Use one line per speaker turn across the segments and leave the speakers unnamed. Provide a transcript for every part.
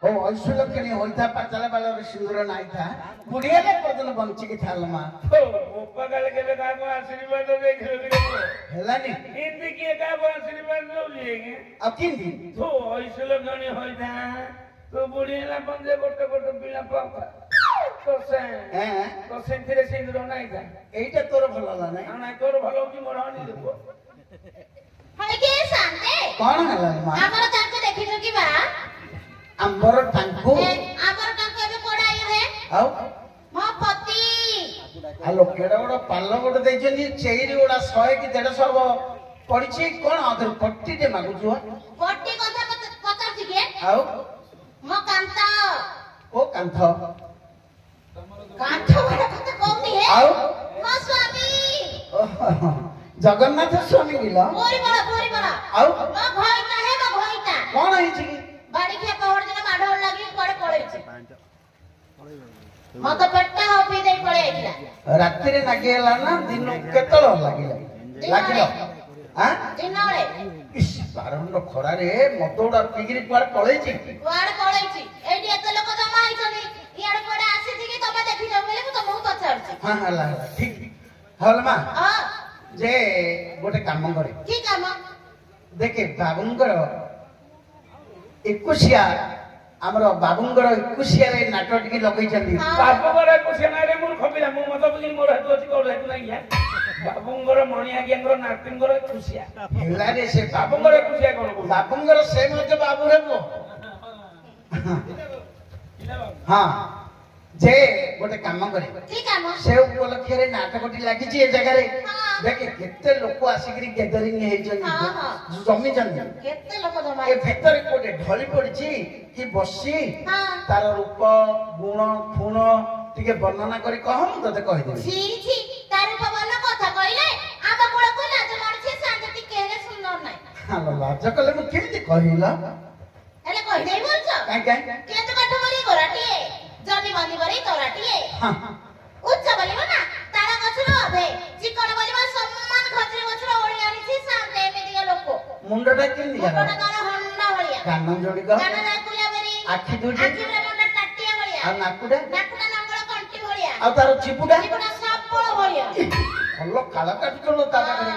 हो ऐसुल केने होइता पाचला बालर सिंदूर नाइथा बुढ़ियाले पदन बंची की थालमा
हो उपकाल केले का को आशीर्वाद देखिलो देखो
हेलानी
हिंदी के का को आशीर्वाद लेंगे
अब किन दिन
तो ऐसुल केने होइता तो बुढ़ियाला बंदे गोटे गोटे पिला पापा तो सेंथिरे सिंदूर नाइथा
एइटा तोर भलला नै
ना तोर भलो की मोरहानी देखो
हाय के शांते
कोन हला मा
हमर ताको देखिलो की बा
अंबर टांगू
हमर ताको एबे पड़ाई है
आउ
मो पति
हेलो केडा बड़ा पाल्लो गोटे दैछनी चेरी गोड़ा 100 की 150 पड़िछि कोन अदर पट्टी दे मागु छु
पट्टी कथा पचार छी के
आउ
मो कांता
ओ कांथ
कांता वाला कथा कोनी है
आउ
मो स्वामी
जगन्नाथ स्वामी गिला
बोरी बड़ा
आउ
मो भइता है मो भइता
कोन है छी
बाड़ी के पहड़ दिन माढोल लागी पड़े पड़े छी मो तो पेट्टा हो पी दे पड़े आइला
रात्रि रे नागिला ना दिन केतळ लागिला हां
दिनळे
इस बारंड खरा रे मतोडा पिगिरी पर पळै छी
कुआड़ पड़े छी एडी एते लोक जमा आइ छनी इयाड पड़े आसी छी कि तमे देखि जाऊ बेले मु तो बहुत पचार छी
हां हला ठीक हलमा
हां
जे गोटे काम करे
की काम
देखे बाबुंगर एकुशिया हमरो बाबुंगर एकुशिया रे नाटक की लगै छथि
बाबू बरे को सेनारे मुर खबिला मु मत बुझी मोर हेतु अछि को हेतु नै या बाबूंगर मणिया गेंगर नाटिंगर खुशिया
हेला रे से
बाबूंगर खुशिया कोन को
बाबुंगर से मते बाबू रे को हां जे गोटे काम करे
की काम
से उपलक्ष्य रे नाटकटी लागि छी ए जगह रे देखे केते लोक आसिकरी गैदरिंग हे जनी जमी जनी
केते लोक जमा
ए भीतर कोटे ढली पड़िछि कि बसी
हां
तार रूप गुण खूण टिके वर्णना करी कहम तते कहि देबी
छी छी तार पवन कथा कइले आबा कोळ को लाज मरछि शांति केले सुनर नै
हालो लाज कले मु केमति कहिला
हेले कहि देई बोलछ
काई
केते काठ मरी गोराटिए जनी मानी बरी तोराटिए उच्च बोलिबो ना तारा गछरो अबे चिकन बोलिबो सम्मान खजरी गछरो ओळी आनी छी शांति एमिदिया लोक
मुंडटा केमति
मोटा
गला
तारा हन्ना बलिया
कान जोडी ग
कान जाकुला बरी
आखि दुटी
आखि रे मुंडा टाटिया बलिया
आ नाकुडा
नंगळ कंटी बलिया
आ तार चिपुडा
चिपुडा सापळ बलिया
हल्लो काला काटलो तारा करे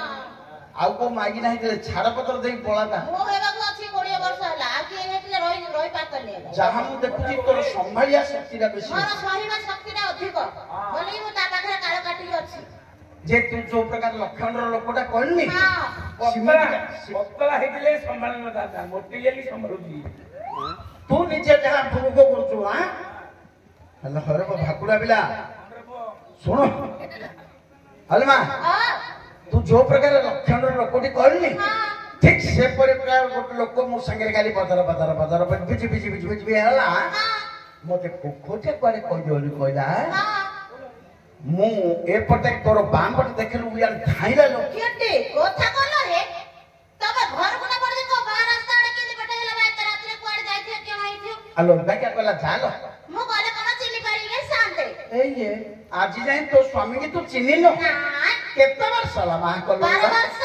आउ को मागी नाही ते छाड़ पत्र देई पळाता
मो हेबाकू अछि 20 वर्ष होला आ के हेतले रोई पातले
जहां मु देखुची तोर संभालिया शक्तिरा बेसी
मोर सहिबा शक्तिरा अधिक बोली मु ता पाखरे काळ काटी अछि
जे तू जो प्रकार लक्षण रो लोकटा कहलनी
हां
पतला हेतिले संभाळन दादा मोटी गेली संभाळुची
तू निजे जहां भूगो करछु हां हल्लो हरे भाकुडा बिला सुनो हलमा
हां
तू जो प्रकार लक्षण रो लोकटी कहलनी
हां
ठीक से पर प्रकार गोटे लोक मो संगे गाली बदर बिजी हला मते कोठे करे कहि देली कहला मु ए पटे तोर बाम पटे देखलु यार धाइला लो
केटे कोथा कोलो रे तबे घर कोना पड़े को बाहर रास्ता अड़े के बेटा गेला बाय रात रे कोड जाय थे के आई थे
अलो क्या कहला जालो
मु गले कोना चिनी पारी गे शांते
ए ये आज जाए तो स्वामी की तू चिन्ही नो
ना
केतना वर्ष होला मा कहलु
12 वर्ष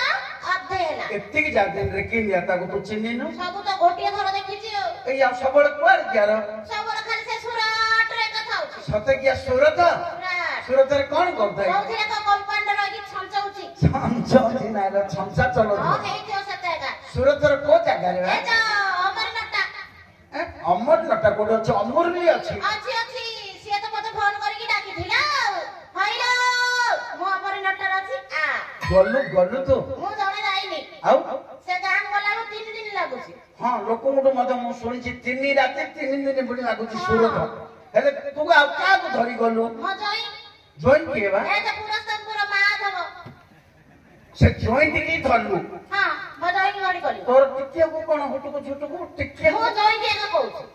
अधे हेला
केते की जाते रे के लिया ताको तू चिन्ही नो
सब तो गोटिया थर देखिछि
ए या सबड़ क्वार क्या रो
सब खाली से सुराट रे कथा होछि
सते क्या सूरत सूरत रे कोन करथाय
कोथिरे को कंपाउंडर होगी छमचौछि
छमचा दिना रे छमचा चलो
हां हे जो सतेगा
सूरत रे को जगह रे
ए जो अमर नटा
अमर नटा कोड छ अमर भी अछि
अछि से तो मते फोन करके डाकी थिला हाइलो मो अमर नटा अछि आ
गल्लु तू
मु जणे जाईनी
आउ
से गां गला 3 दिन लागुछि
हां लोक मुड मते मु सुनिछि 3 रात 3 दिन बुडी लागुछि सूरत हेले तू आ का को धरि गल्लु
मो जई
जॉइन के बा
ए तो पूरा संपूर्ण माधव
से जॉइन की धरलु
हां मो जई गाड़ी कली
तोर टिकिया को कोन हुटु को छुटु को टिकिया
मो जई के कहूछि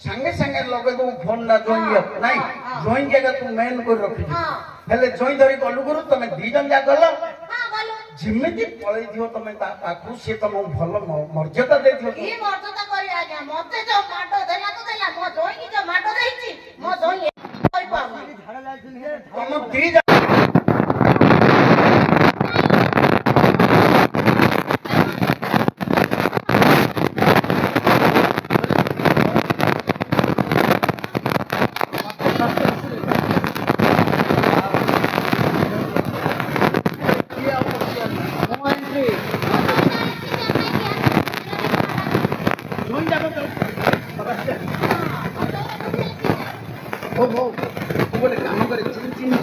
संगे संगे लगे तो फोन ना जॉइन नहीं जॉइन के तू मेन को रखि
हां
हेले जॉइन धरि गल्लु गुरु तमे दी जन जा गलो
हां गलो
जिम्मेदी पळै दियो तमे ता पाखु से तम भल मर्यादा दे दियो
ई मर्यादा करी आज्ञा मते जो माटो देला तो देला मो जई की जो माटो देछि मो जई कहि पाउ
तम दी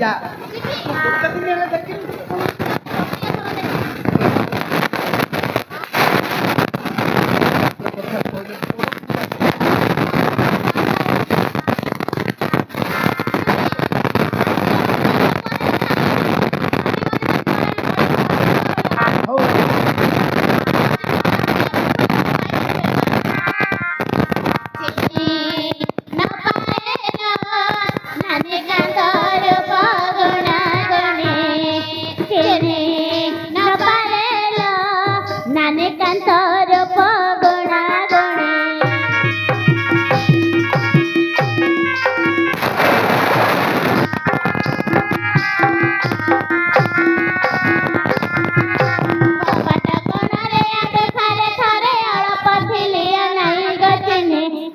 ଯା
ଯିବି
କେତେ ଦିନ ହେଲା ଦେଖିନି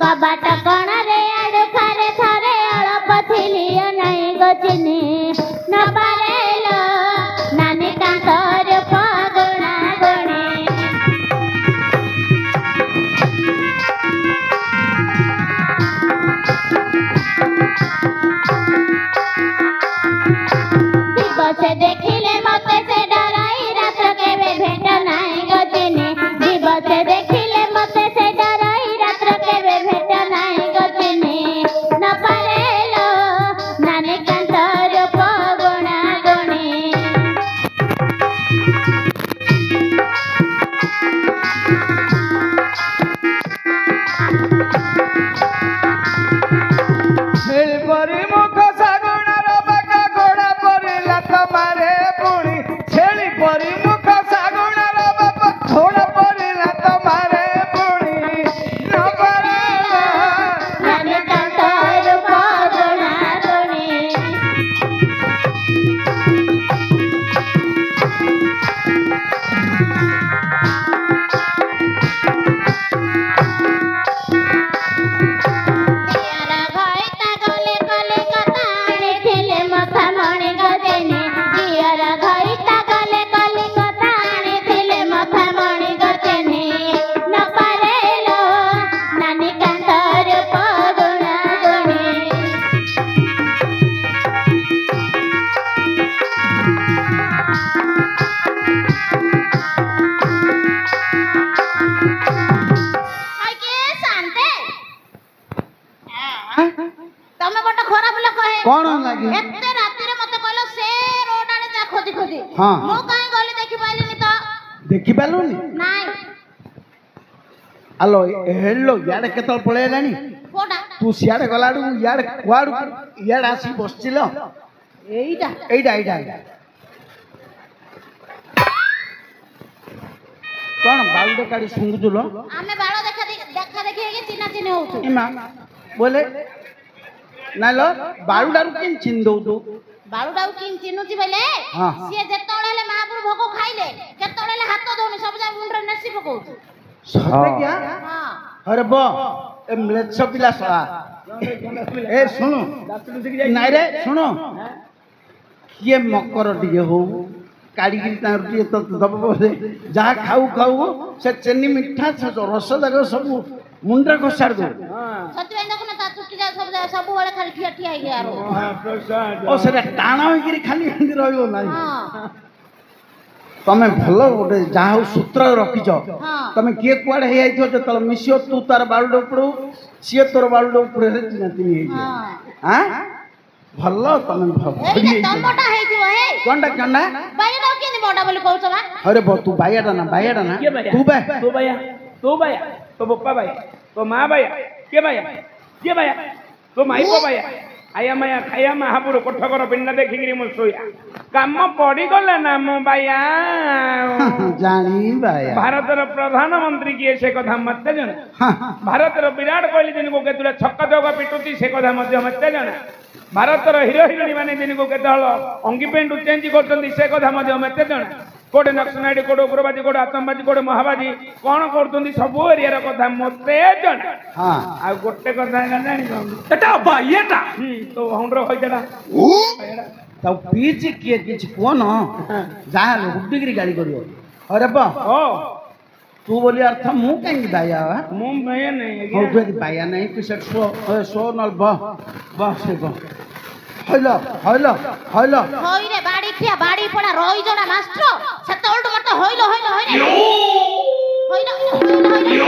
କବାଟ କଣରେ ଆଡୁ ଖାରେ ଥରେ ଅଳପ ଥିଲିଅ ନାଇଁ ଗଚିନି ନ ପାରେଲ ନାନୀ କାନ୍ତର ପଗୁଣା ଗୁଣି ଦିବସେ ଦେଖିଲେ ମତେ ସେ ଡରାଇ ରାତ୍ର କେବେ ଭେଟ ନାଇଁ ଗଚିନି ଦିବସେ ଦେଖିଲେ ମତେ ସେ ଡରାଇ ରାତ୍ର କେବେ ଭେଟ ନାଇଁ ଗଚିନି ନ ପାରେଲ ନାନୀ କାନ୍ତର ପଗୁଣା ଗୁଣି
ଛେଳି ପରି ମୁଖ ଶାଗୁଣାର ବାକା ଗୋଡ଼ା ପରି ଲାତ ମାରେ ପୁଣି ଛେଳି ପରି ମୁଖ ଶାଗୁଣାର ବାପା ଘୋଡ଼ା ପରି ଲାତ ମାରେ ପୁଣି ନ ପାରେଲ
ନାନୀ କାନ୍ତର ପଗୁଣା ଗୁଣି ଦିଅର ଘଇତା ଗଲେ କଲିକତା ଆଣିଥିଲେ ମଥାମଣି ଗଜେନି ଦିଅର ଘଇତା ଗଲେ କଲିକତା ଆଣିଥିଲେ ମଥାମଣି ଗଜେନି ନ ପାରେଲ ନାନୀ କାନ୍ତର ପଗୁଣା ଗୁଣି ଆଜ୍ଞା ଶାନ୍ତେ ତମେ ଗୋଟେ ଖରାପ ଲୋକ ହେ
କଣ ଲାଗି
ଏତେ ରାତିରେ ମତେ କହିଲ ସେ ରୋଡ ଆଡେ ଯା ଖୋଜି ଖୋଜି
ହଁ।
ମୁଁ କାହିଁ ଗଲି ଦେଖି ପାଇଲିନି ତ
ଦେଖିପାରିଲୁନି
ନାଇଁ
ଆଲୋ ହେଲୋ ଇଆଡ଼େ କେତେବେଳେ ପଳେଇ ହେଲାଣି
କୋଉଟା
ତୁ ସିଆଡ଼େ ଗଲା ବେଳକୁ ଇଆଡ଼େ କୁଆଡ଼ୁ ଇଆଡ଼େ ଆସିକି ବସିച്ചിଲ
ଏଇଟା
ଏଇଟା ଏଇଟା ଏଇଟା କଣ ବାଉଟେ କାଢି ଶୁଙ୍ଗୁଥିଲ
ଆମେ ବାଳ ଦେଖା ଦେଖି ହେଇକି ଚିହ୍ନା ଚିହ୍ନି ହଉଛୁ
ଇମା ବୋଲେ ନାଇଲ ବାଉଟାରୁ କେମିତି ଚିହ୍ନି ଦଉଛୁ
ବାଳୁଟାକୁ କିନ୍ ଚିହ୍ନୁଛି ବୋଇଲେ
ହଁ।
ସିଏ ଯେତେବେଳେ ହେଲେ ମହାପୁରୁ ଭୋଗ ଖାଇଲେ କେତେବେଳେ ହେଲେ ହାତ ଦଉନି ସବୁ ଯାକ ମୁଣ୍ଡରେ ନେସି ପକଉଛି
ସତେ କିଆ
ହଁ
अरे बो ए म्लेच्छ पिला सळा ए सुनो नाइ रे सुनो किए मकर टिके हो काढ़ी तार टिके तो दब बोले जहाँ खाऊ खाऊ से चेनी मिठा रस जाक सब मुंडे घोषाड़ दो
ସେଥିପାଇଁ ଦେଖୁନ ତା ଚୁଟି ଯାକ ସବୁବେଳେ ଖାଲି ଠିଆ ଠିଆ ହେଇକି ଆର
ओ सेटा टाण होइकरी खाली एंदी रहइबो नाही
ହଁ
तमे भल गोटे जहाँ हूँ सूत्र रखीच
हाँ।
तमे किए कुआड़े हे आइथो जे तल मिसियो तू तार बालुडे उपड़ू सिए तोर बालुडे उपड़े रे चिना चिनी हे
ହଁ
हां भल तमे भली
ଏଇଟା ତମଟା ହେଇଥିବ ହେ
कोनटा कोनटा
ବାଇଟା କେମିତି ବଡା ବୋଲି କହୁଛ ବା
अरे बो तू बायाडा ना
के बाया
तू बे
तू बाया तू बाया तो बप्पा बाया तो माँ बाया के बाया तो माई को बाया आया माया खाया महापुर कोठकर पिंड देखिकी मु शोया काम पड़ी गले ना मो बाया
जानी बाया
भारतर प्रधानमंत्री किए से कथा मत जन भारतर विराट कोहली दिन को केतुला छक्का चौका पिटुती से कथा मध्य मत जन भारतर हिरो हिरोणी माने दिन को केतहल अंगी पेंट चेंज करछन्ती से कथा मध्य मत जन कोडे नक्सलाइट कोडे उग्रवादी कोडे आतंकवादी कोडे महावादी कोन करछन्ती सब एरिया र कथा मते जन
हां
आ गोटे कथा जानि एटा बायटा तो हंड्र होइतडा
तो पीच किए किछ कोन जहाँ हुड्डिगिरी गाड़ी करियो अरे बा
ओ
तू बोली अर्थ मु कांगी बाया
मु भय नहीं
हो तू बाया नहीं तू सेट सो नल बा से बा হইল হইল হইল
হইরে বাড়ি খিয়া বাড়ি পড়া রই জনা মাস্টর সেটা উল্টো মত হইল হইল হইরে হইল হইল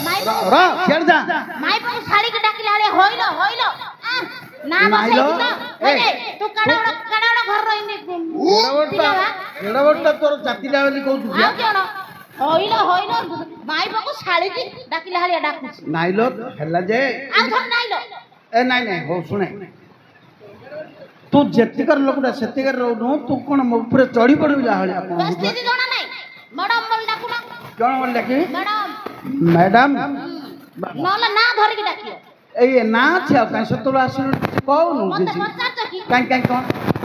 মাই
রা ছেড় যা
মাই বাবু শাড়ি কে ডাকিলা রে হইল হইল না বসাই তো হইরে তু কাড়াড় ঘর রইনি
এড়বটটা তোর জাতিলা বলি কହୁଛୁ
আউ কেন হইল হইল মাই বাবু শাড়ি কে ডাকিলা হারিয়া ডাকুছি
নাইল হেলা যে
আউ ধর নাইল
ଏ ନାଇଁ ନାଇଁ ହଉ ଶୁଣେ ତୁ ଯେତିକର ଲୋକଟା ସେତିକର ରହୁନୁ ତୁ କ'ଣ ମୋ ଉପରେ ଚଢ଼ି ପଡ଼ିବିଲା ଭଳିଆ କ'ଣ
ବସ୍ତି ଜଣା ନାଇଁ ମ୍ୟାଡମ ବୋଲ ଡାକୁନ
କ'ଣ ବୋଲି ଡାକିବି
ମ୍ୟାଡମ
ମ୍ୟାଡାମ
ନହେଲେ ନା ଧରିକି ଡାକିବ
ଏଇ ନା ଅଛି ଆଉ କାହିଁ ସେତେବେଳେ ଆସିଲୁ କହୁନୁ
ମତେ
କିଛି
ପଚାରୁଛ କି
କାହିଁ କାହିଁ କ'ଣ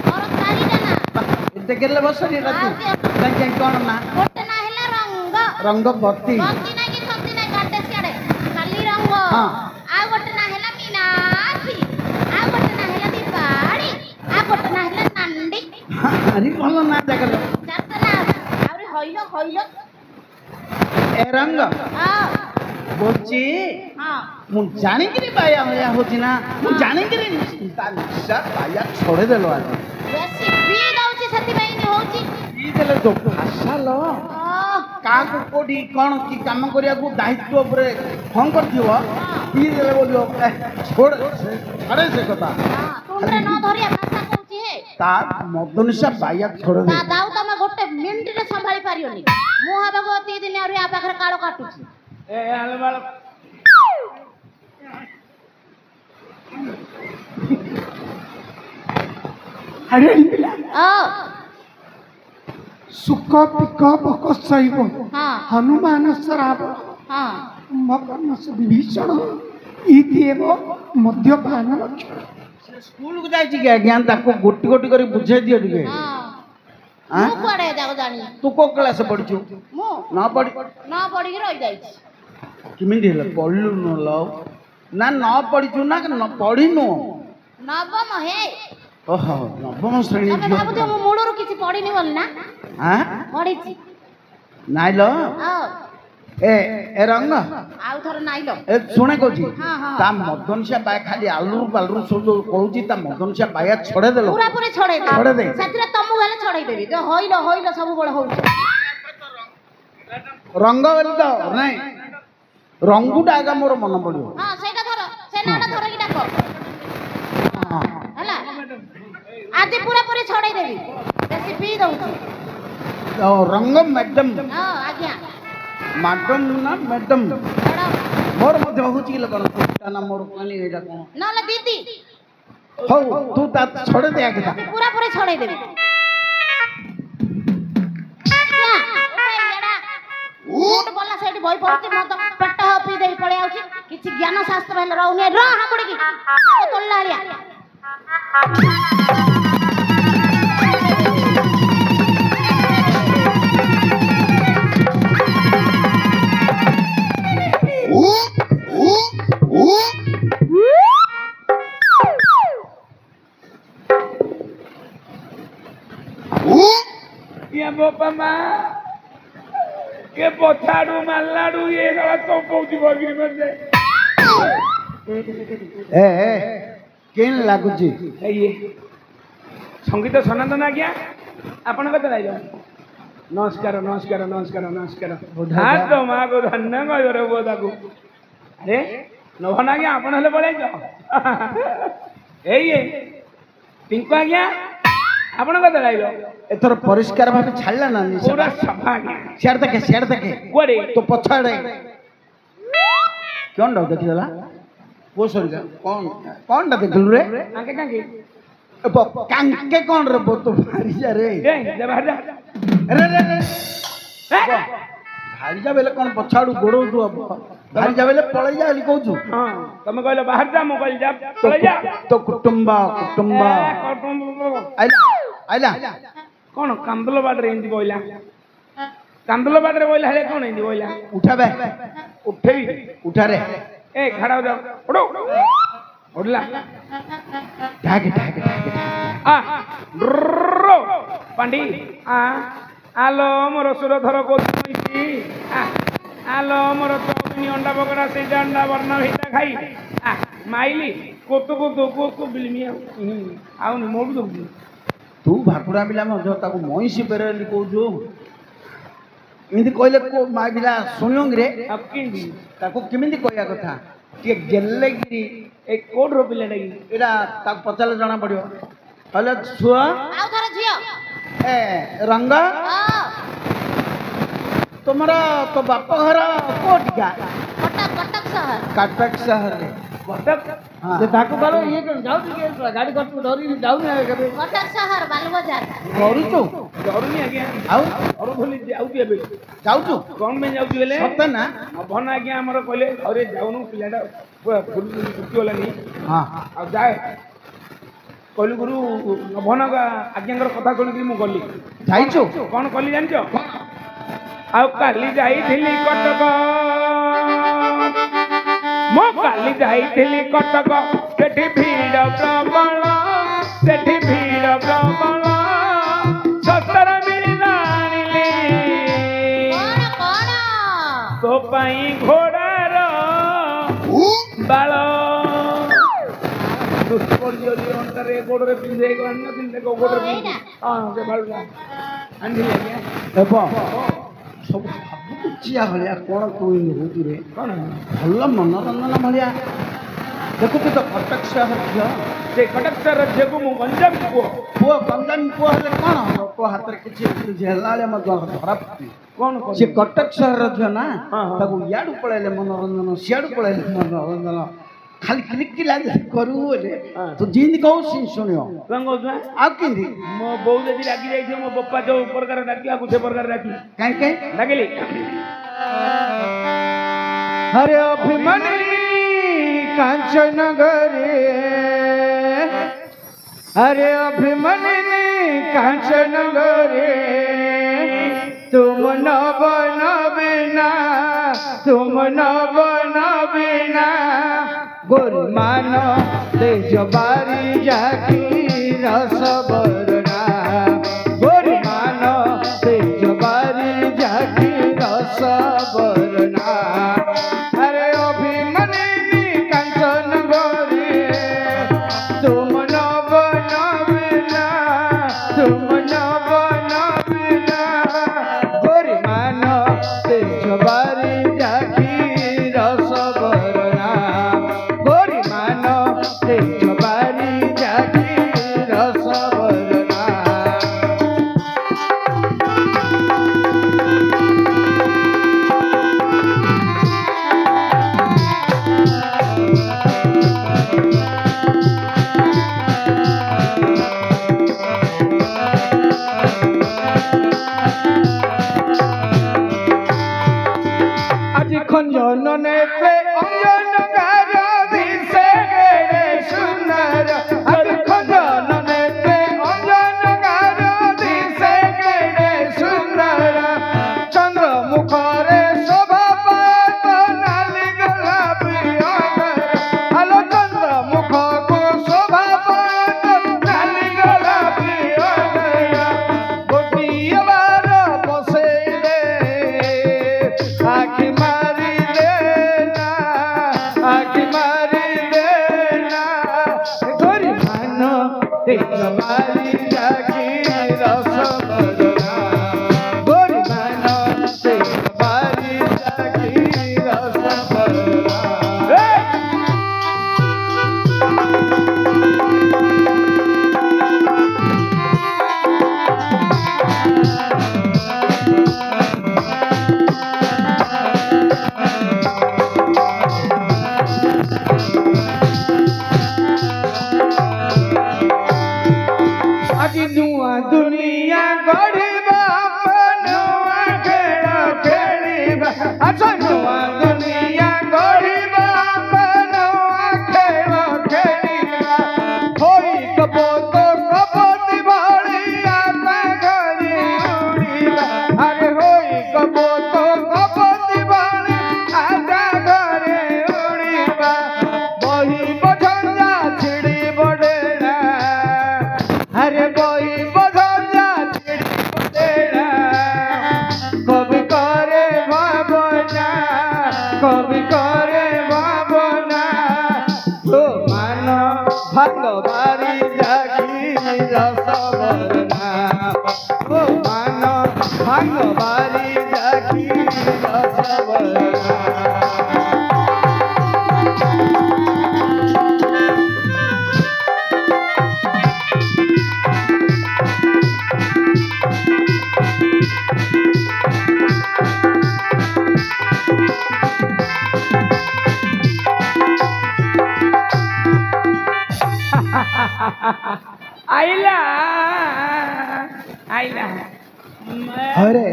ମୋର ଚାରିଟା ନା
ଏତେ ଗେଲେ ବସନି ଏଟା ତୁ କାହିଁ କାହିଁ କ'ଣ ନା
ଗୋଟେ ନା ହେଲା ରଙ୍ଗ
ରଙ୍ଗ ଭର୍ତ୍ତି
ଭକ୍ତି ନାଇଁ କି ସକ୍ତି ନାଇଁ କାଟେ ସିଆଡେ ଖାଲି ରଙ୍ଗ
ହଁ।
ଆଉ ଗୋଟେ ନା ହେଲା ମୀନାକ୍ଷୀ ଆଉ ଗୋଟେ ନା ହେଲା ଦୀପାଳି ଆଉ ଗୋଟେ ନା ହେଲା ନାଣ୍ଡି
ଆରେ ଭଲ ନା ଜାଗଲ
ଚାରିଟା ନା ଆହୁରି ହଇଲ ହଇଲ
ଏ ରଙ୍ଗ
ହଁ
ବଲଛି
ହଁ
ମୁଁ ଜାଣିକିରି ବାୟା ଭଳିଆ ହଉଛି ନା ମୁଁ ଜାଣିକିରି ତା ନିଶା ବାୟା ଛଡ଼େଇଦେଲ ଆଜି
ବେଶୀ ପିଇ ଦଉଛି ସେଥିପାଇଁ ହଉଛି
ପିଇ ଦେଲେ ତ ଫାସାଲ କାହାକୁ କୋଉଠି କ'ଣ କି କାମ କରିବାକୁ ଦାୟିତ୍ୱ ଉପରେ ହଁ କରିଥିବ ପିଇ ଦେଲେ ବୋଲିବ ଛାଡ଼େ ସେ କଥା
ତୁଣ୍ଡରେ ନ ଧରିଆ ଭାଷା କହୁଛି ହେ
ତା ମଦ ନିଶା ବାୟା ଛଡ଼େଇ
ତା ଦାଉ ତମେ ଗୋଟେ ମିନିଟରେ ସମ୍ଭାଳି ପାରିବନି ମୁଁ ହେବାକୁ ଅତି ଦିନ ଆହୁରି ଆ ପାଖରେ କାଳ କାଟୁଛି
ଏ ଆଲବାଳ
ସୁଖ ପିକ ପକ ଶୈବ
ହଁ
ହନୁମାନ ଶ୍ରାବ
ହଁ
କୁମ୍ଭକର୍ଣ୍ଣ ବିଭୀଷଣ ଇତିଏବ ମଦ୍ୟପାନ ଲକ୍ଷଣ
ସ୍କୁଲକୁ ଯାଇଛି କି ଆଜ୍ଞା ତାକୁ ଗୋଟି ଗୋଟି କରି ବୁଝେଇ ଦିଅ ଟିକେ
ହଁ
ଆଁ?
ମୁଁ କୁଆଡେ ଯାକୁ ଜାଣିନି
ତୁ କୋଉ କ୍ଲାସ ପଢିଛୁ
ମୁଁ
ନ ପଢି
ନ ପଢିକି ରହିଯାଇଛି
କେମିତି ହେଲା ପଢିଲୁନୁ ଲ ନା ନ ପଢିଛୁ ନା ନ ପଢିନୁ
ନବମ ହେ
ଓହୋ ନବମ ଶ୍ରେଣୀ
ତମେ
ଝିଅ
ଭାବୁଛ ମୁଁ ମୂଳରୁ କିଛି ପଢିନି ବୋଲି ନା
ଆଁ
ପଢିଛି
ନାଇଁ ଲ
ଆଉ
ଏ ଏ ରଙ୍ଗ
ଆଉ ଥରେ ନାଇଲ
ଏ ଶୁଣେ କହୁଛି
ହଁ, ହଁ।
ତା ମଦନସିଆ ବାୟା ଖାଲି ଆଲୁରୁ ବାଲୁରୁ ସବୁ ଯୋଉ କହୁଛି ତା ମଦନସିଆ ବାୟା ଛଡେଇ ଦେଲ
ପୁରା ପୁରି ଛଡେଇ
ଛଡେଇ ଦେ।
ସେଥିରେ ତମକୁ ହେଲେ ଛଡେଇ ଦେବି ଯୋଉ ହଇଲ ହଇଲ ସବୁବେଳେ ହଉଛି
ରଙ୍ଗ ବୋଲି ତ ନାଇଁ ରଙ୍ଗୁଟା ଆଗ ମୋର ମନେ ପଡିବ
ହଁ ସେଇଟା ଧର ସେ ନାଟା ଧରିକି ଡାକ
ହଁ।
ହେଲା ଆଜି ପୁରା ପୁରି ଛଡେଇ ଦେବି ବେଶୀ ପିଇ ଦଉଛି
ରଙ୍ଗ ମ୍ୟାଡମ
ହଁ ଆଜ୍ଞା
ମ୍ୟାଡମ ନା ମ୍ୟାଡମ
ମ୍ୟାଡମ
ମୋର ମଧ୍ୟ ହଉଛି କି କ'ଣ ତା ନା ମୋର କାଲି ଏଇଟା କ'ଣ
ନହେଲେ ଦିଦି
ହଉ ତୁ ତା ଛଡେଇ ଦେ ଆগে ତା
ପୁରା ପୁରି ଛଡେଇ ଦେବି ବଲା ସେଇଠି ବହି ପଡୁଛି ମୁଁ ତ ପେଟ ପିଇ ଦେଇ ପଳେଇ ଆଉଛି କିଛି ଜ୍ଞାନ ଶାସ୍ତ୍ର ହେଲେ ରହୁନି ର ହାକୁଡିକି ତୋଳିଲା ଭଳିଆ
ये बापा माँ के पोछाड़ू मालाड़ू ये गला तो पहुंची बगिरी में से
ଏ କେନ୍ ଲାଗୁଛି
ये संगीत सनातन आज्ञा आपण कत लाइल नमस्कार नमस्कार नमस्कार नमस्कार हाथ तो माँ को धन्य कह बोधा को अरे नभन आज्ञा आपण हेले पड़े ये टिंकु आज्ञा आपण कत लाइल
ଏଥର ପରିଷ୍କାର ଭାବେ ଛାଡ଼ିଲା ନା
पूरा सफा आज्ञा
ସିଆଡ଼େ ଦେଖେ
कोड़े
ତୋ ପଛଆଡ଼େ କ'ଣ ଡାଉ ଦେଖିଦେଲା ପୁଅ ସରିକା କ'ଣଟା ଦେଖିଲୁ ରେ
आके काके
କାଙ୍କେ କ'ଣ ରେ ବୋ ତୁ ଭାରିଯା ରେ
ए जा बाहर जा
ରେ ରେ ରେ ଭାରିଯା ବେଲେ କ'ଣ ପଛଆଡ଼ୁ ଗୋଡ଼ଉଛୁ ଭାରିଯା ବେଲେ ପଳେଇ ଯା ବୋଲି କହୁଛୁ
हां तुम कहले बाहर जा मो कहले जा चले जा
ତୋ କୁଟୁମ୍ବ ଆଇଲା
कौन कांदल बाटरे एंती बोइला कांदल बाटरे बोइला हेले कौन एंती बोइला
ଉଠାବେ
उठेई
ଉଠାରେ
ए खड़ा हो जा उड़ो उड़ला
ढाके
आ ड्रो पांडी आ आलो मोर सुरधर कोइती आ आलो मोर चौबिनी अंडा पकड़ा से अंडा वर्ण हिता खाई आ ମାଇଲି କୋତୁ ବିଲିମି ଆଉନି ମୋଠୁ ଦଉଛି
ତୁ ଭାକୁଡ଼ା ପିଲା ମଧ୍ୟ ତାକୁ ମଇଁଷି ବେରେଲି କହୁଛୁ ଏମିତି କହିଲେ କୋଉ ମା ପିଲା ଶୁଣିଲଙ୍ଗିରେ
ଆଉ କେମିତି
ତାକୁ କେମିତି କହିବା କଥା ଟିକେ ଗେଲେଗିରି
ଏ କୋଉଠର ପିଲାଟା କି
ଏଇଟା ତାକୁ ପଚାରିଲେ ଜଣା ପଡ଼ିବ ହେଲେ ଛୁଆ
ଆଉ ଥରେ ଝିଅ
ଏ ରଙ୍ଗ ତୁମର ତୋ ବାପ ଘର କୋଉଠିକା
କଟକ ସହର
କଟକ ସହରରେ
ସେ ତାକୁ କର ଇଏ କଣ ଯାଉଛି କି ଗାଡ଼ି କରିଛୁ ଧରିକି ଯାଉନି କେବେ
କଟକ ସହର ବାଲବଜାର
କରୁଛୁ
ଧରୁନି ଆଜ୍ଞା
ଆଉ
ଘରୁ ଖୋଲି ଯାଉଛି ଏବେ
ଯାଉଛୁ
କଣ ପାଇଁ ଯାଉଛି ହେଲେ
ସତେ ନା
ଭନ ଆଜ୍ଞା ଆମର କହିଲେ ଘରେ ଯାଉନୁ ପିଲାଟା ଫୁଟିଗଲାନି
ହଁ
ଆଉ ଯାଏ କହିଲି ଗୁରୁ ଭନ ଆଜ୍ଞାଙ୍କର କଥା ଶୁଣିକି ମୁଁ ଗଲି
ଯାଇଛୁ
କଣ କଲି ଜାଣିଛ ଆଉ କାଲି ଯାଇଥିଲି କଟକ ମୁଁ କାଲି ଯାଇଥିଲି କଟକ ସେଠି ଭିଡ଼ ପ୍ରବଳ ସତର ମିଳିଲା ଆଣିଲି
କଣ
ତୋ ପାଇଁ ଘୋଡ଼ାର ବାଳ ଅଣ୍ଟାରେ ଗୋଡ଼ରେ ପିନ୍ଧେଇ ଆଣିନଥିଲି ଗୋଡ଼ରେ ହଁ ସେ ବାଳୁଟା ଆଣିଥିଲି ଆଜ୍ଞା
ଏବଂ ସବୁ ଭାବୁଛୁ ଚିଆ ଭଳିଆ କ'ଣ ତୁ ହଉଛୁ ରେ
କଣ
ଭଲ ମନୋରଞ୍ଜନ ଭଳିଆ ଦେଖୁଛୁ ତ କଟକ ସହର ଝିଅ
ସେ କଟକ ସହର ଝିଅକୁ ମୁଁ ଗଞ୍ଜାମ
ପୁଅ ଗଞ୍ଜାମ ପୁଅ ହେଲେ କ'ଣ ତୋ ହାତରେ କିଛି ହେଲା ବେଳେ ମଧ୍ୟ ଧରା
କଣ
ସେ କଟକ ସହର ଝିଅ ନା
ହଁ, ହଁ।
ତାକୁ ଇଆଡ଼ୁ ପଳେଇଲେ ମନୋରଞ୍ଜନ ସିଆଡ଼ୁ ପଳେଇଲେ ମନୋରଞ୍ଜନ ଖାଲି କିଲିକିଲା କରୁ ବୋଲେ ତୁ ଯେମିତି କହୁ ସେମିତି ଶୁଣିବ
କଣ କହୁଛୁ
ଆଉ କେମିତି
ମୋ ବୋଉ ଯଦି ରାଗି ଯାଇଥିବ ମୋ ବାପା ଯୋଉ ପ୍ରକାର ଡାକିବାକୁ ସେ ପ୍ରକାର ଡାକି
କାହିଁକି
ଡାକିଲି
हरे अभिमन्यु कांचन गरे हरे अभिमन्यु कांचन गरे तुम न बिना गोरी मान तेज बारी जाकी रस बरना गोरी मान तेज बारी जाकी रस बरना अरे अभिमन्यु कांचन गोरी तुम न बिना गोरी मान तेज बारी जाकी रस बरना गोरी मान तेज बारी जाकी रस बरना আজি খঞ্জন নেতে অঞ্জন গার দিশে গেরে সুন্দর আজি খঞ্জন নেতে অঞ্জন গার দিশে গেরে সুন্দর চন্দ্র মুখরে শোভা পাত নালি গোলাপি আলো চন্দ্র মুখকু শোভা পাত নালি গোলাপি গোটিয়ে বার বসেইলে आखि मारी लेना गोरी मान तेज बारी जाकी रस बरना गोरी मान तेज बारी जाकी रस बरना আজি नुआ दुनिया गढ़िबा नुआ खेल खेलिबा अच्छा नुआ दुनिया गढ़िबा नुआ खेल खेलिबा होई कपोत कपोती भाड़िया घरी उड़िबा अरे होई कपोत कपोती भाड़ी आजा घरे उड़िबा बही बझंजा छिड़ी बडेरा अरे बही बझंजा छिड़ी बडेरा कवि करे भावना तो मान भांग बारी जागी रसवरना तो मान भांग बारी जागी रसवरना
आइला आइला
अरे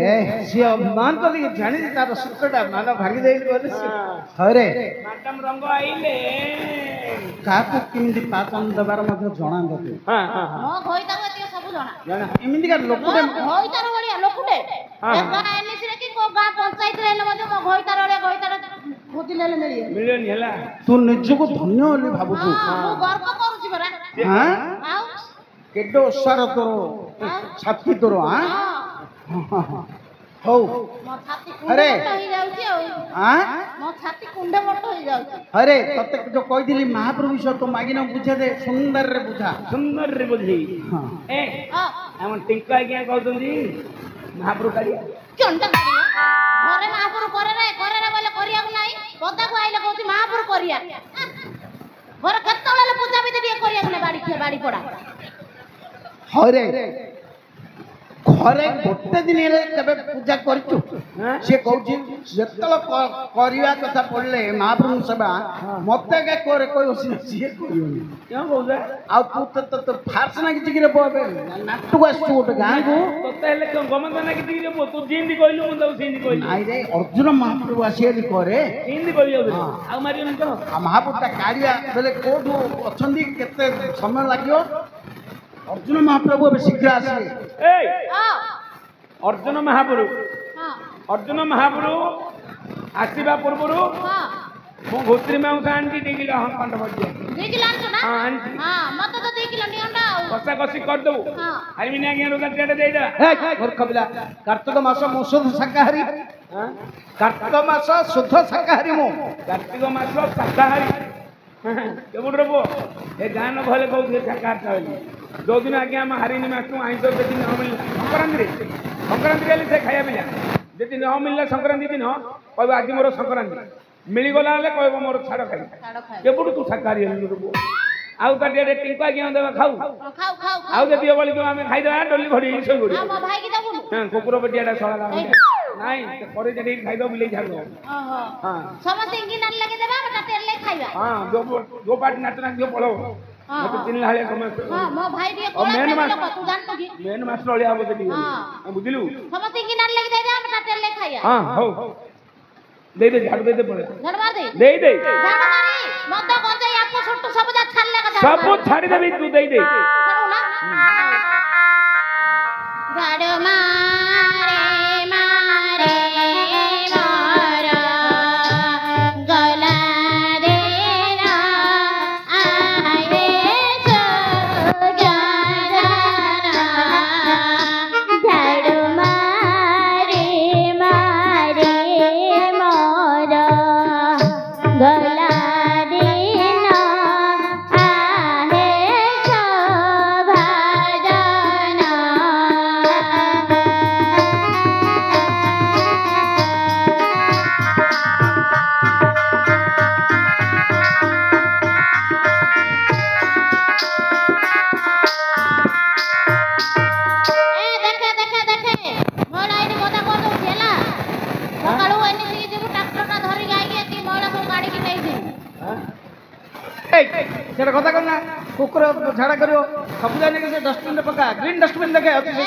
से मान तो नहीं जानी तार सुखटा मान भागी देई बोले अरे
मैडम रंग आइले
काकु किमिति पाचन दबार मध्ये जणा गते
हां हां
ମୋ ଘଇତାକୁ ଏତିକି ସବୁ ଜଣା
ଜାଣା ଏମିତି କା ଲୋକଟେ
ଘଇତାର ଭଳିଆ ଲୋକଟେ ଏନଏସିରେ କି କୋଉ ଗାଁ ପଞ୍ଚାୟତରେ ହେଲେ ମଧ୍ୟ ମୋ ଘଇତାର ଭଳିଆ ଘଇତାର ଖୋଜିଲେ ହେଲେ ମିଳିବ
मिलन ହେଲା
तू निजको धन्य होली भाबुछु
ମୁଁ ଗର୍ବ କରୁଛି ପରା
हां
ଆଉ
केडो सार तोर छाती तोर हां हौ
ମୋ ଛାତି କୁଣ୍ଡ
अरे।
ମୋଟ ହେଇଯାଉଛି ଆଉ
हां
ମୋ ଛାତି କୁଣ୍ଡ ମୋଟ ହେଇଯାଉଛି
अरे तते जो कहि दिली महाप्रभु विषय तो मागिना बुझा दे सुंदर रे बुझा
सुंदर रे बुझी
हां
ए हम टिंका आज्ञा कहतुंदी महाप्रभु कालिया
କେଣ୍ଟା କରିବା ଘରେ ମହାପୁରୁ କରେ ନା ବୋଲେ କରିବାକୁ ନାହିଁ ପଦାକୁ ଆଇଲେ କହୁଛି ମହାପୁରୁ କରିବା ଘରେ କେତେବେଳେ ପୂଜା ବିଧି ଟିକେ କରିବାକୁ ନାହିଁ ବାଡ଼ି ପଡ଼ା
हरे घरे गोटे दिन हेले तबे पूजा करचु से कहउची जेतल करिया कथा पड़ले महाप्रभु सभा मते के करे कोई ओसी से करियोनी
क्यों कहू
आ तू तो फारस ना किछि रे बोबे नाटक आसु गोटे गां को
तोते हेले गमन ना किति रे तू जिंदी कहलु मु दउ सिंदी कहलु
नाइ रे अर्जुन महाप्रभु आसी करे
सिंदी कहलु आ मारियो न तो
आ महाप्रभु ता कारिया बेले कोठु अछंदी केते समय लागियो अर्जुन महाप्रभु अब शीघ्र आसीले
ए अर्जुन महाप्रभु
ହଁ
अर्जुन महाप्रभु आसीबा पूर्वरु
ହଁ
मो घोत्री मांस आंटी 2 किलो हम कंड बजे
2 किलो आनছো ନା
हां आंटी
ହଁ ମତେ ତ 2 किलो ନିଅଣ୍ଟା ଆଉ
कसा कसी कर दबु
ହଁ
हरिमिनी आज्ञा रो गटेडे देई दा
हे मूर्ख पिला कार्तिक मास मो शुद्ध शाकाहारी
हां
कार्तिक मास शुद्ध शाकाहारी मो
कार्तिक मास शाकाहारी केबुड रबो ए गान भले बहुत शाकाहार चावली दो दिन आगे हम हरिनी मास तू आइस दे दिन हम संक्रांति रे से खाया मिला जदि न मिलला संक्रांति दिन कहबो आज मोर संक्रांति मिली गला ले कहबो मोर छाड़ खाई
ଛାଡ଼ ଖାଇ
केबुड तू शाकाहारी हलु रबो आउ ता डेडे टिंका आज्ञा देबा खाऊ
ଖାଉ ଖାଉ
आउ जदि बळी तो हम खाई दबा डोली घडी सोई घडी
ଆଉ ମୋ ଭାଇ କି ଦବୁନି
हां कुकुर बटियाडा सळा नाही करे जदि खाई दो मिले झाड़ो
ଓହୋ
हां
ସମସ୍ତେ ଇଂଗିନାର ଲାଗି ଦେବା ଆମେ ତେଲରେ ଖାଇବା
हां जो पार्टी नाच नाच जो पळो मते तीन लाळे समस्त
ହଁ ମୋ ଭାଇ ଟିକେ
और मेन
କୋଳା
मास
ଲୋକ ତୁ ଜାଣିଛୁ କି
मेन मास्टर ओळिया आबो जदि
हां
बुझिलु
ସମସ୍ତେ ଇଂଗିନାର ଲାଗି ଦେଇଦେ ଆମେ ତେଲରେ ଖାଇବା
हां हो दे झाड़ू दे पड़े
ଝାଡୁ ମାରି
दे
ଝାଡୁ ମାରି ମଦ ଗଞ୍ଜେଇ ଆକୁ ଛୋଟ ସବୁ ଯା ଛାଡିଲେ କଥା
सब छाड़ी देबी तू दे
ଝାଡୁ ମାରେ ମାରେ ମୋର ଗଲା ରେ ରା ଆଏ ସୁଗରା ଝାଡୁ ମାରେ ମାରେ ମୋର ଗଲା ଦିନ ଆଏ
सेटा कथा करना कुकुर झाड़ा करियो सब जाने के से डस्टबिन रे पका ग्रीन डस्टबिन देखे अति से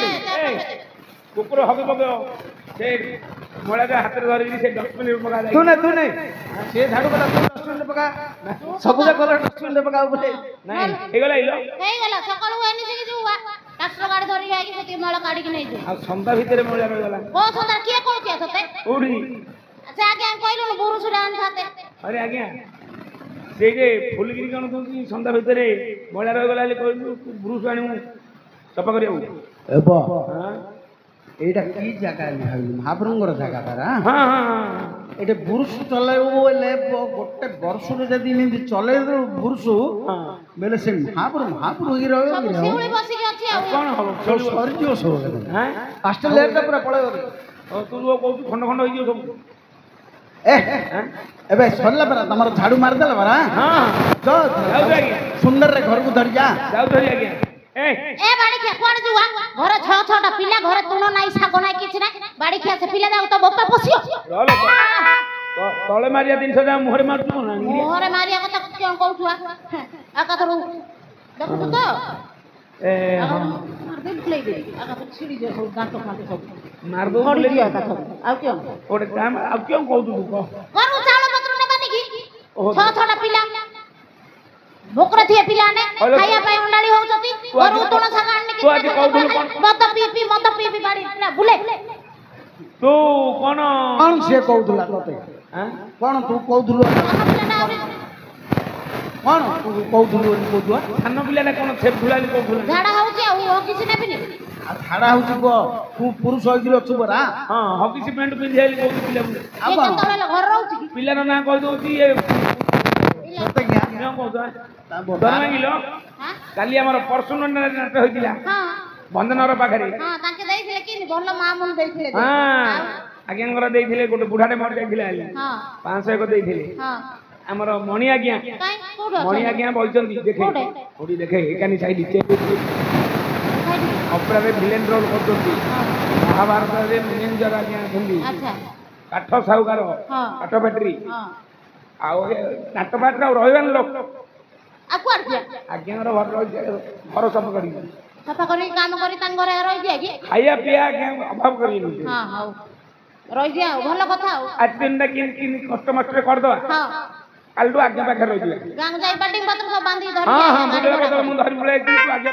कुकुर हबे पके से मोळा के हाथ रे धरि से डस्टबिन रे पका
तू नहीं से झाड़ू कला डस्टबिन रे पका सब जा कलर डस्टबिन रे पका बोले
नहीं हेगला इलो
ହେଇଗଲା ସକାଳୁ ଏନି ସେ ଯିବୁ ଟ୍ରାକ୍ଟର ଗାଡି ଧରି ଯାଇକି ସେଠି ମଳ କାଢିକି ନେଇଯିବୁ
आ संदा भीतर मोळा रे गला
କୋଉ ସୁନ୍ଦର କିଏ କହୁଛି ତତେ
ओडी
ସେ ଆଜ୍ଞା କହିଲୁନି ବୁରୁସୁଡା ଆଣିଥାତେ
अरे आज्ञा से जे फुलगिरी कण तो संदा भीतर मोळा रे गला ले कहलु ब्रुस आणी सफा करियो
एबो
हां
एटा की जगह नि हइल महाप्रभुर जगह तारा
हां हां
एटे बुरुष चलाइबो बोले
ଗୋଟେ ବର୍ଷରେ ଯଦି ଏମିତି ଚଲେଇ ଦଉ ବୁରୁଷୁ ବେଲେ ସେ ମହାପୁରୁ ହେଇ ରହିବ
ସବୁ ଶିଉଳି ବସିକି ଅଛି ଆଉ
କଣ ହବ
ସରିଯିବ ସବୁ
ହାଁ
ଅଷ୍ଟ୍ରେଲିଆଟା ପୁରା ପଳେଇବ
ତୁ ଯୋଉ କହୁଛୁ ଖଣ୍ଡ ଖଣ୍ଡ ହେଇଯିବ ସବୁ
ଏବେ ସରିଲା ପରା ତମର ଝାଡୁ ମାରିଦେଲା ପରା
ହଁ ଯାଉଛୁ ଆଜ୍ଞା
ସୁନ୍ଦରରେ ଘରକୁ ଧରି ଯା
ଯାଉଛୁ ଆଜ୍ଞା
ଏ ବାଡ଼ିଖିଆ କୁଆଡେ ଯିବା ଘରେ 6-6ଟା ପିଲା ଘରେ ତୁଣ ନାହିଁ ଶାଗ ନାହିଁ କିଛି ନାହିଁ ବାଡ଼ିଖିଆ ସେ ପିଲା ଯାଉ ତ ବୋପା ପଶିବ
ତଳେ ମାରିବା ଜିନିଷ ଯା ମୁହଁରେ ମାରୁଛୁ ନା
ମୁହଁରେ ମାରିବା କଥା କଣ କହୁଛୁ ଆକାଥରୁ ଦେଖୁଛୁ ତ
ଗୋଟେ କାମ ଆଉ କେଉଁ କହୁଛୁ ତୁ କହ
ଘରୁ ଚାଉଳ ପତ୍ର ନେବାନି କି 6-6ଟା ପିଲା ଭୋକରେ ଥିବେ ପିଲାମାନେ ଖାଇବା ପାଇଁ ଅଣ୍ଡାଳି ହଉଛନ୍ତି ଘରୁ ତୁଣ ଶାଗ
ତୁ ଆଜି କହୁଥିଲୁ କଣ?
ମଦ ପିଇ ବାଡ଼ି ବୁଲେ
ତୁ କଣ
ସିଏ କହୁଥିଲା ତତେ କଣ ତୁ କହୁଥିଲୁ କଣ ତୁ କହୁଥିଲୁ କହୁଥିଲୁ
ସାନ ପିଲାଟା କଣ ଛେପ ଫୁଲାଲି କହୁଥିଲା
ଝାଡା ହଉଛି ଆଉ କିଛି ନେବିନି
ଝାଡା ହଉଛି କୁହ ତୁ ପୁରୁଷ ହେଇକି ଅଛୁ ପରା
ହଁ ହକିସି ପ୍ୟାଣ୍ଟ ପିନ୍ଧି ଆଇଲି କହୁଛୁ ପିଲାକୁ
ଆଉ କଣ
କେତେବେଳେ ଘରେ ରହୁଛି କି
ପିଲାର ନାଁ କହିଦଉଛି
ସତେ କିଆ
କଣ କହୁଛ
ତା ବୋବା
କାଲି ଆମର ପର୍ଶୁନ ନାଟ ହେଇଥିଲା ଭଞ୍ଜନଗର ପାଖରେ
ହଁ ତାଙ୍କେ ଦେଇଥିଲେ କି ଭଲ ମାମୁନି ଦେଇଥିଲେ
ହଁ ଆଜ୍ଞାଙ୍କର ଦେଇଥିଲେ ଗୋଟେ ବୁଢାଟେ ମରି ଯାଇଥିଲେ ଆଜ୍ଞା
ହଁ
500 ଏକ ଦେଇଥିଲେ
ହଁ
ଆମର ମଣି ଆଜ୍ଞା
କାଇଁ କୋଉଠି
ମଣି ଆଜ୍ଞା ବଇଛନ୍ତି ଦେଖେ କୋଉଠି ଦେଖେ ଏକାନି ସାଇଡ ଅପରାରେ ଭିଲେନ ରୋଲ କରୁଛନ୍ତି ମହାଭାରତରେ ମ୍ୟାନେଜର ଆଜ୍ଞା ଅଛନ୍ତି
ଆଚ୍ଛା
କାଠ ସାହୁକାର କାଠ ବ୍ୟାଟେରୀ ଆଉ କାଠ ବ୍ୟାଟେରୀ ଆଉ ରହିବାନି ଲୋକ
ଆଉ କୁଆଡେ ଯିବା
ଆଜ୍ଞାଙ୍କର ଘର ରହିଛି ଘର ସଫା କରିକି
ସଫା କରି କାମ କରି ତାଙ୍କ ଘରେ ରହିଯିବା କି
ଖାଇବା ପିଇବା ଆଜ୍ଞା ଅଭାବ କରିବେନି
ହଁ ହଉ ରହିଯିବା ଆଉ ଭଲ କଥା ଆଉ
ଆଜି ଦିନଟା କେମିତି କଷ୍ଟ ମଷ୍ଟରେ କରିଦବା
ହଁ
କାଲିଠୁ ଆଜ୍ଞା ପାଖରେ ରହିଯିବା
ଗାଁକୁ ଯାଇ ବାଟିଂ ପତ୍ର ସବୁ ବାନ୍ଧିକି
ହଁ
ଧରିକି
ମୁଁ ଧରି ପଳେଇ ଆଜ୍ଞା